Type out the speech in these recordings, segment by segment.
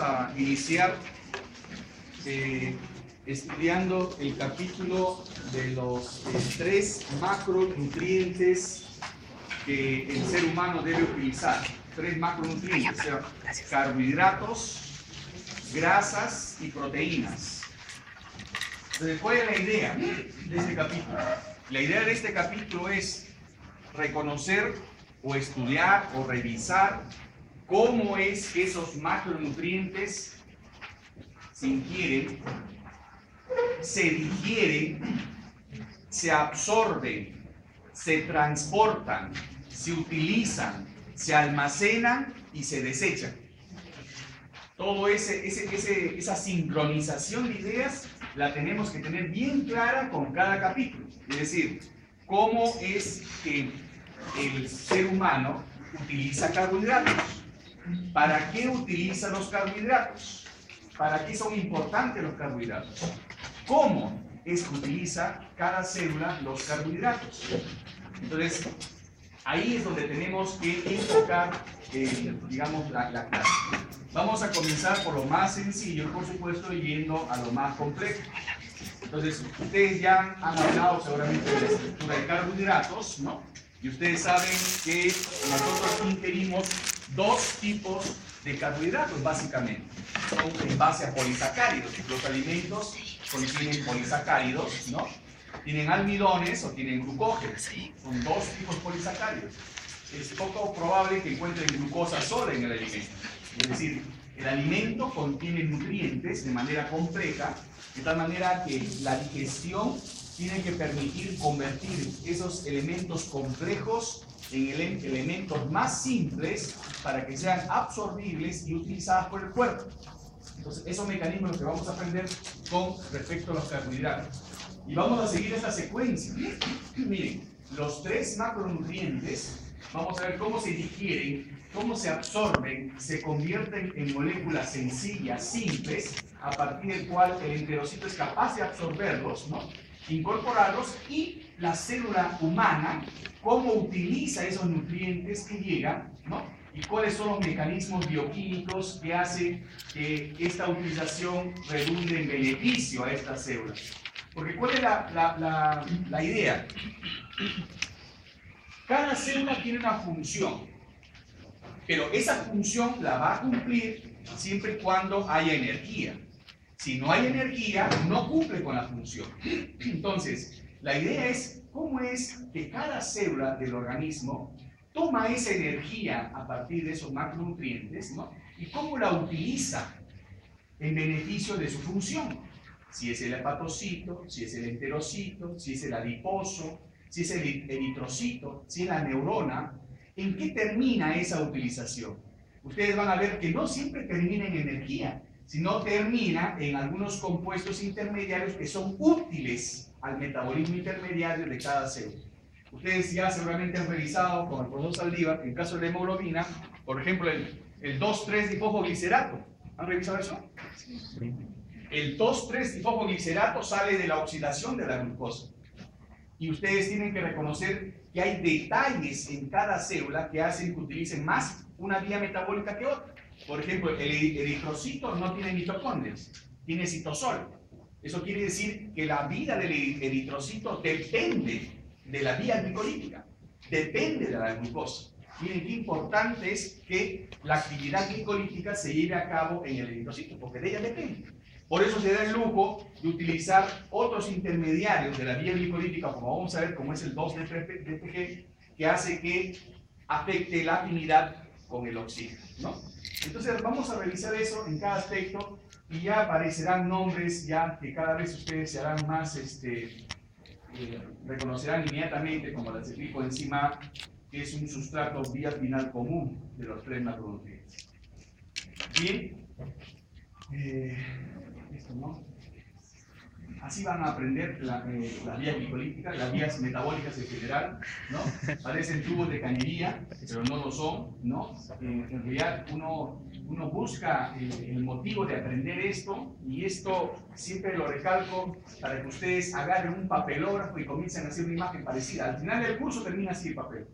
a iniciar estudiando el capítulo de los 3 macronutrientes que el ser humano debe utilizar. 3 macronutrientes, o sea, carbohidratos, grasas y proteínas. Entonces, ¿cuál es la idea de este capítulo? La idea de este capítulo es reconocer o estudiar o revisar cómo es que esos macronutrientes se ingieren, se digieren, se absorben, se transportan, se utilizan, se almacenan y se desechan. Todo esa sincronización de ideas la tenemos que tener bien clara con cada capítulo. Es decir, cómo es que el ser humano utiliza carbohidratos. ¿Para qué utiliza los carbohidratos? ¿Para qué son importantes los carbohidratos? ¿Cómo es que utiliza cada célula los carbohidratos? Entonces, ahí es donde tenemos que enfocar, digamos, la clase. Vamos a comenzar por lo más sencillo, por supuesto, yendo a lo más complejo. Entonces, ustedes ya han hablado seguramente de la estructura de carbohidratos, ¿no? Y ustedes saben que nosotros ingerimos 2 tipos de carbohidratos, básicamente. Son en base a polisacáridos. Los alimentos contienen polisacáridos, ¿no? Tienen almidones o tienen glucógenos. Son 2 tipos de polisacáridos. Es poco probable que encuentren glucosa sola en el alimento. Es decir, el alimento contiene nutrientes de manera compleja, de tal manera que la digestión tiene que permitir convertir esos elementos complejos en elementos más simples para que sean absorbibles y utilizados por el cuerpo. Entonces, esos mecanismos los que vamos a aprender con respecto a los carbohidratos. Y vamos a seguir esta secuencia. Miren, los 3 macronutrientes, vamos a ver cómo se digieren, cómo se absorben, se convierten en moléculas sencillas, simples, a partir del cual el enterocito es capaz de absorberlos, ¿no? Incorporarlos, y la célula humana, cómo utiliza esos nutrientes que llegan, ¿no? Y cuáles son los mecanismos bioquímicos que hacen que esta utilización redunde en beneficio a estas células. Porque ¿cuál es la idea? Cada célula tiene una función, pero esa función la va a cumplir siempre y cuando haya energía. Si no hay energía, no cumple con la función. Entonces, la idea es cómo es que cada célula del organismo toma esa energía a partir de esos macronutrientes, ¿no? Y cómo la utiliza en beneficio de su función. Si es el hepatocito, si es el enterocito, si es el adiposo, si es el eritrocito, si es la neurona. ¿En qué termina esa utilización? Ustedes van a ver que no siempre termina en energía, sino termina en algunos compuestos intermediarios que son útiles al metabolismo intermediario de cada célula. Ustedes ya seguramente han revisado con el profesor Saldívar, en el caso de la hemoglobina, por ejemplo, el 2,3-difosfoglicerato. ¿Han revisado eso? Sí. El 2,3-difosfoglicerato sale de la oxidación de la glucosa. Y ustedes tienen que reconocer que hay detalles en cada célula que hacen que utilicen más una vía metabólica que otra. Por ejemplo, el eritrocito no tiene mitocondrias, tiene citosol. Eso quiere decir que la vida del eritrocito depende de la vía glicolítica, depende de la glucosa. Miren qué importante es que la actividad glicolítica se lleve a cabo en el eritrocito, porque de ella depende. Por eso se da el lujo de utilizar otros intermediarios de la vía glicolítica, como vamos a ver, como es el 2-DPG, que hace que afecte la afinidad con el oxígeno, ¿no? Entonces vamos a revisar eso en cada aspecto y ya aparecerán nombres ya que cada vez ustedes se harán más, reconocerán inmediatamente, como la acetilcoenzima, que es un sustrato vía final común de los 3 macronutrientes. Bien, esto no. Así van a aprender las vías glicolíticas, las vías metabólicas en general, ¿no? Parecen tubos de cañería, pero no lo son, ¿no? En realidad uno busca el motivo de aprender esto, y esto siempre lo recalco para que ustedes agarren un papelógrafo y comiencen a hacer una imagen parecida. Al final del curso termina así el papel.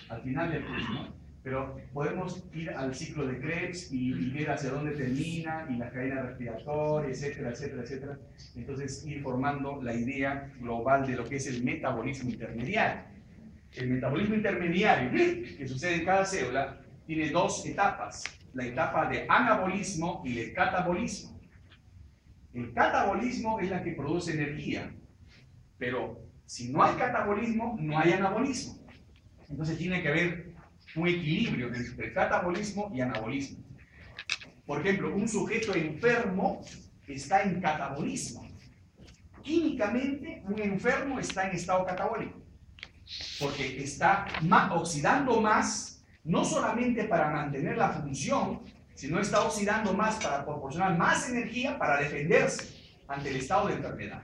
Al final del curso, ¿no? Pero podemos ir al ciclo de Krebs y ver hacia dónde termina, y la cadena respiratoria, etcétera, etcétera, etcétera. Entonces, ir formando la idea global de lo que es el metabolismo intermediario. El metabolismo intermediario, que sucede en cada célula, tiene dos etapas: la etapa de anabolismo y el catabolismo. El catabolismo es la que produce energía, pero si no hay catabolismo, no hay anabolismo. Entonces tiene que haber un equilibrio entre catabolismo y anabolismo. Por ejemplo, un sujeto enfermo está en catabolismo. Químicamente, un enfermo está en estado catabólico, porque está oxidando más, no solamente para mantener la función, sino está oxidando más para proporcionar más energía para defenderse ante el estado de enfermedad.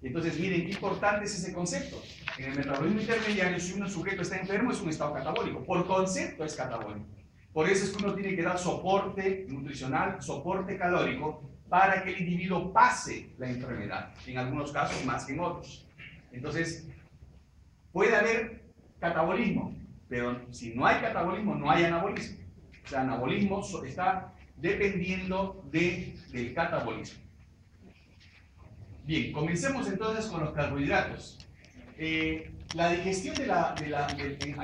Entonces, miren qué importante es ese concepto. En el metabolismo intermediario, si un sujeto está enfermo, es un estado catabólico. Por concepto es catabólico. Por eso es que uno tiene que dar soporte nutricional, soporte calórico, para que el individuo pase la enfermedad. En algunos casos más que en otros. Entonces, puede haber catabolismo, pero si no hay catabolismo, no hay anabolismo. O sea, anabolismo está dependiendo del catabolismo. Bien, comencemos entonces con los carbohidratos. La digestión a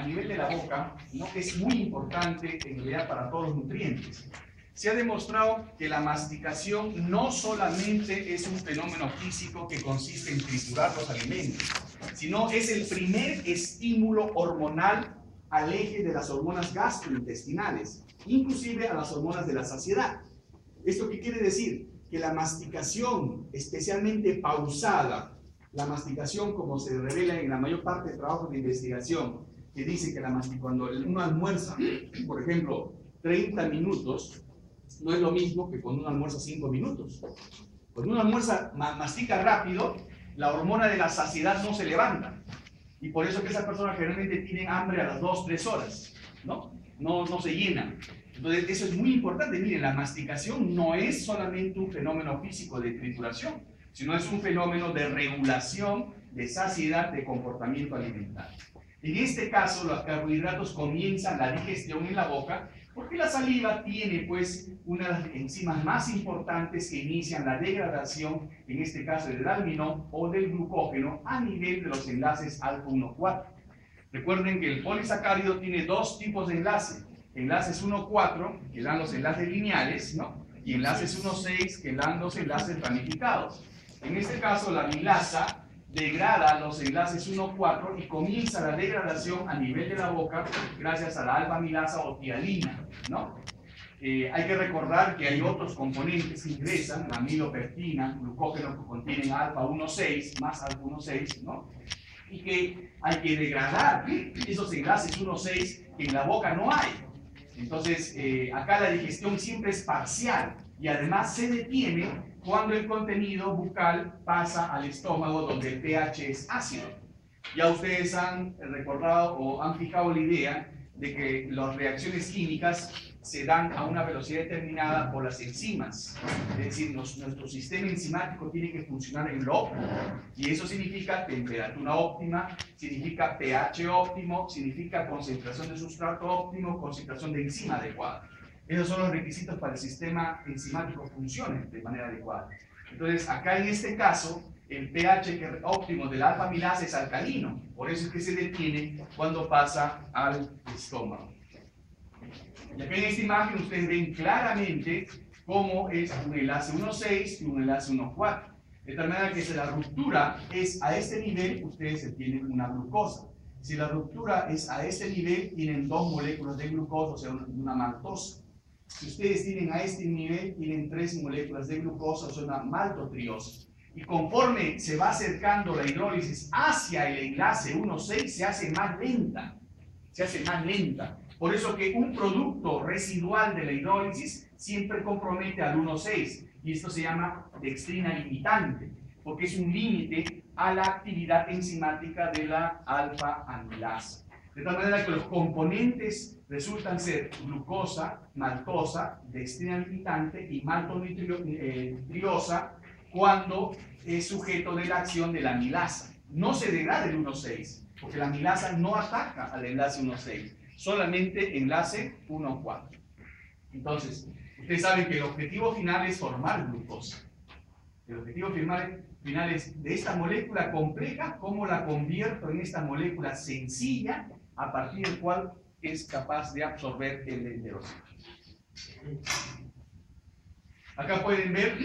nivel de la boca, ¿no?, es muy importante en realidad para todos los nutrientes. Se ha demostrado que la masticación no solamente es un fenómeno físico que consiste en triturar los alimentos, sino es el primer estímulo hormonal al eje de las hormonas gastrointestinales, inclusive a las hormonas de la saciedad. ¿Esto qué quiere decir? Que la masticación, especialmente pausada, la masticación, como se revela en la mayor parte de trabajos de investigación, que dice que cuando uno almuerza, por ejemplo, 30 minutos, no es lo mismo que cuando uno almuerza 5 minutos. Cuando uno almuerza, mastica rápido, la hormona de la saciedad no se levanta. Y por eso que esas personas generalmente tienen hambre a las 2-3 horas, ¿no? No se llenan. Entonces, eso es muy importante. Miren, la masticación no es solamente un fenómeno físico de trituración, sino es un fenómeno de regulación, de saciedad, de comportamiento alimentario. En este caso, los carbohidratos comienzan la digestión en la boca, porque la saliva tiene, pues, una de las enzimas más importantes que inician la degradación, en este caso del almidón o del glucógeno, a nivel de los enlaces alfa-1,4. Recuerden que el polisacárido tiene dos tipos de enlace: enlaces 1,4, que dan los enlaces lineales, ¿no?, y enlaces 1,6, que dan los enlaces ramificados. En este caso, la amilasa degrada los enlaces 1,4 y comienza la degradación a nivel de la boca gracias a la alfa-amilasa o tialina, ¿no? Hay que recordar que hay otros componentes que ingresan, la amilopectina, glucógeno, que contienen alfa-1,6, más alfa-1,6, ¿no?, y que hay que degradar esos enlaces 1,6 que en la boca no hay. Entonces, acá la digestión siempre es parcial y además se detiene cuando el contenido bucal pasa al estómago, donde el pH es ácido. Ya ustedes han recordado o han fijado la idea de que las reacciones químicas se dan a una velocidad determinada por las enzimas. Es decir, nuestro sistema enzimático tiene que funcionar en lo óptimo. Y eso significa temperatura óptima, significa pH óptimo, significa concentración de sustrato óptimo, concentración de enzima adecuada. Esos son los requisitos para que el sistema enzimático funcione de manera adecuada. Entonces, acá en este caso, el pH óptimo de la alfa-amilasa es alcalino. Por eso es que se detiene cuando pasa al estómago. Y acá en esta imagen ustedes ven claramente cómo es un enlace 1,6 y un enlace 1,4. De tal manera que si la ruptura es a este nivel, ustedes tienen una glucosa. Si la ruptura es a este nivel, tienen dos moléculas de glucosa, o sea, una maltosa. Si ustedes tienen a este nivel, tienen 3 moléculas de glucosa, o sea, una maltotriosa. Y conforme se va acercando la hidrólisis hacia el enlace 1,6, se hace más lenta. Se hace más lenta. Por eso que un producto residual de la hidrólisis siempre compromete al 1,6. Y esto se llama dextrina limitante, porque es un límite a la actividad enzimática de la alfa-amilasa. De tal manera que los componentes resultan ser glucosa, maltosa, dextrina limitante y maltotriosa cuando es sujeto de la acción de la amilasa. No se degrada el 1,6, porque la amilasa no ataca al enlace 1,6, solamente enlace 1,4. Entonces, ustedes saben que el objetivo final es formar glucosa. El objetivo final es de esta molécula compleja, cómo la convierto en esta molécula sencilla, a partir del cual es capaz de absorber el enterócito. Acá pueden ver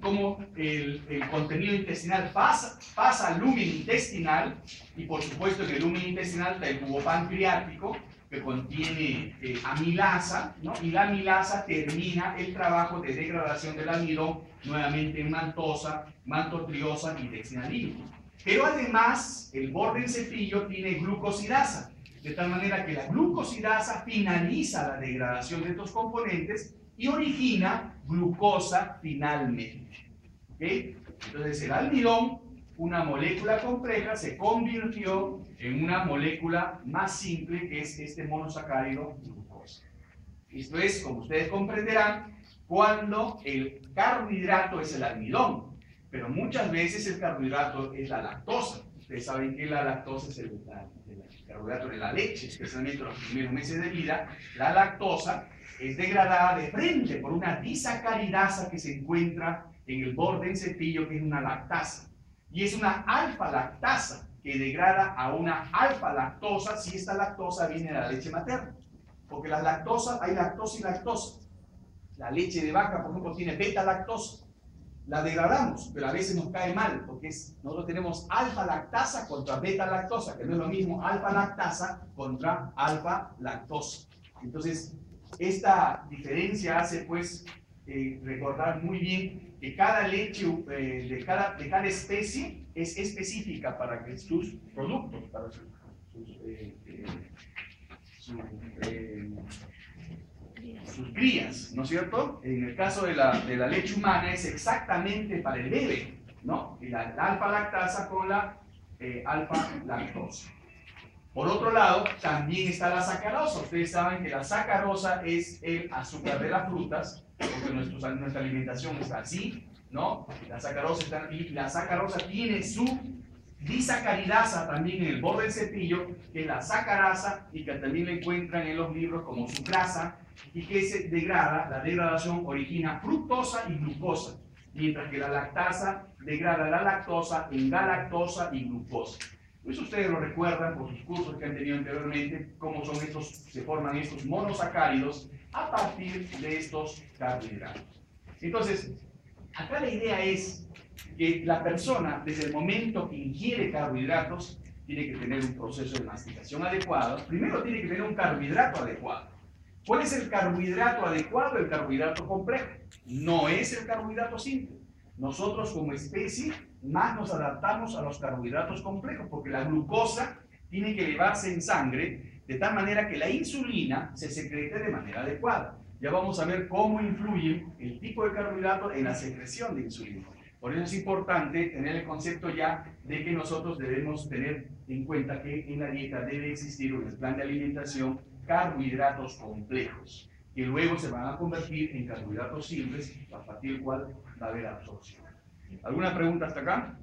cómo el contenido intestinal pasa al lumen intestinal, y por supuesto en el lumen intestinal está el jugo pancreático, que contiene amilasa, ¿no? Y la amilasa termina el trabajo de degradación del almidón nuevamente en maltotriose y dextrinalina. Pero además el borde del cepillo tiene glucosidasa, de tal manera que la glucosidasa finaliza la degradación de estos componentes y origina glucosa finalmente. ¿Okay? Entonces el almidón, una molécula compleja, se convirtió en una molécula más simple, que es este monosacárido glucosa. Esto es, como ustedes comprenderán, cuando el carbohidrato es el almidón, pero muchas veces el carbohidrato es la lactosa. Ustedes saben que la lactosa es el carbohidrato de la leche, especialmente en los primeros meses de vida. La lactosa es degradada de frente por una disacaridasa que se encuentra en el borde del cepillo, que es una lactasa. Y es una alfa-lactasa que degrada a una alfa-lactosa si esta lactosa viene de la leche materna. Porque las lactosas, hay lactosa y lactosa. La leche de vaca, por ejemplo, tiene beta-lactosa. La degradamos, pero a veces nos cae mal, porque nosotros tenemos alfa-lactasa contra beta-lactosa, que no es lo mismo alfa-lactasa contra alfa-lactosa. Entonces, esta diferencia hace, pues, recordar muy bien que cada leche de cada especie es específica para que sus productos, para sus crías, ¿no es cierto? En el caso de la leche humana es exactamente para el bebé, ¿no? La alfa-lactasa con la alfa-lactosa. Por otro lado, también está la sacarosa. Ustedes saben que la sacarosa es el azúcar de las frutas, porque nuestra alimentación está así, ¿no? La sacarosa tiene su disacaridasa también en el borde del cepillo, que es la sacarasa, y que también la encuentran en los libros como sucrasa, y que se degrada, la degradación origina fructosa y glucosa, mientras que la lactasa degrada la lactosa en galactosa y glucosa. Pues ustedes lo recuerdan por sus cursos que han tenido anteriormente, cómo se forman estos monosacáridos a partir de estos carbohidratos. Entonces, acá la idea es que la persona, desde el momento que ingiere carbohidratos, tiene que tener un proceso de masticación adecuado. Primero tiene que tener un carbohidrato adecuado. ¿Cuál es el carbohidrato adecuado? El carbohidrato complejo. No es el carbohidrato simple. Nosotros como especie más nos adaptamos a los carbohidratos complejos, porque la glucosa tiene que elevarse en sangre de tal manera que la insulina se secrete de manera adecuada. Ya vamos a ver cómo influye el tipo de carbohidrato en la secreción de insulina. Por eso es importante tener el concepto ya de que nosotros debemos tener en cuenta que en la dieta debe existir, en el plan de alimentación, carbohidratos complejos, que luego se van a convertir en carbohidratos simples, a partir del cual va a haber absorción. ¿Alguna pregunta hasta acá?